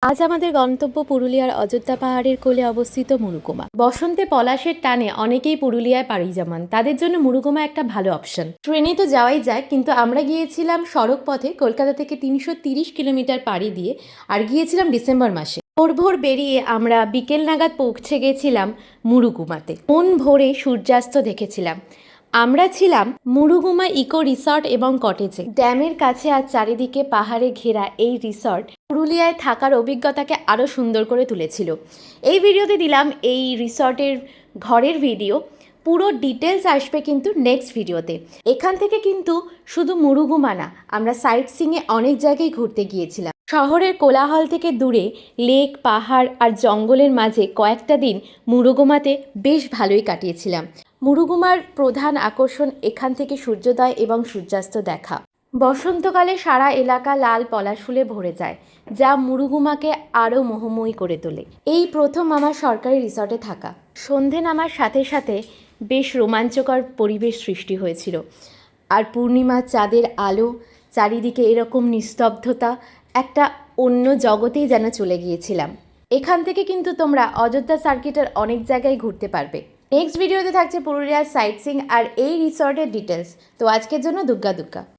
আজ আমাদের গন্তব্য পুরুলিয়ার অযোধ্যা পাহাড়ের কোলে অবস্থিত মুরুগুমা। বসন্তে পলাশের টানে অনেকেই পুরুলিয়ায় পাড়ি জমান, তাদের জন্য মুরুগুমা একটা ভালো অপশন। ট্রেনে তো যাওয়াই যায়, কিন্তু আমরা গিয়েছিলাম সড়ক পথে কলকাতা থেকে 330 কিলোমিটার পাড়ি দিয়ে, আর গিয়েছিলাম ডিসেম্বর মাসে। ভোর ভোর বেরিয়ে আমরা বিকেল নাগাদ পৌঁছে গেছিলাম মুরুগুমাতে। মন ভরে সূর্যাস্ত দেখেছিলাম। আমরা ছিলাম মুরুগুমা ইকো রিসর্ট এবং কটেজে। ড্যামের কাছে আর চারিদিকে পাহাড়ে ঘেরা এই রিসর্ট পুরুলিয়ায় থাকার অভিজ্ঞতাকে আরও সুন্দর করে তুলেছিল। এই ভিডিওতে দিলাম এই রিসর্টের ঘরের ভিডিও, পুরো ডিটেলস আসবে কিন্তু নেক্সট ভিডিওতে। এখান থেকে কিন্তু শুধু মুরুগুমা না, আমরা সাইট সিইংয়ে অনেক জায়গায় ঘুরতে গিয়েছিলাম। শহরের কোলাহল থেকে দূরে লেক, পাহাড় আর জঙ্গলের মাঝে কয়েকটা দিন মুরুগুমাতে বেশ ভালোই কাটিয়েছিলাম। মুরুগুমার প্রধান আকর্ষণ এখান থেকে সূর্যোদয় এবং সূর্যাস্ত দেখা। বসন্তকালে সারা এলাকা লাল পলাশ ফুলে ভরে যায়, যা মুরুগুমাকে আরও মোহময়ী করে তোলে। এই প্রথম আমার সরকারি রিসর্টে থাকা। সন্ধে নামার সাথে সাথে বেশ রোমাঞ্চকর পরিবেশ সৃষ্টি হয়েছিল, আর পূর্ণিমার চাঁদের আলো, চারিদিকে এরকম নিস্তব্ধতা, একটা অন্য জগতেই যেন চলে গিয়েছিলাম। এখান থেকে কিন্তু তোমরা অযোধ্যা সার্কিটের অনেক জায়গায় ঘুরতে পারবে। নেক্সট ভিডিওতে থাকছে পুরুলিয়ার সাইট সিইং আর এই রিসর্টের ডিটেলস। তো আজকের জন্য দুগ্গা দুগ্গা।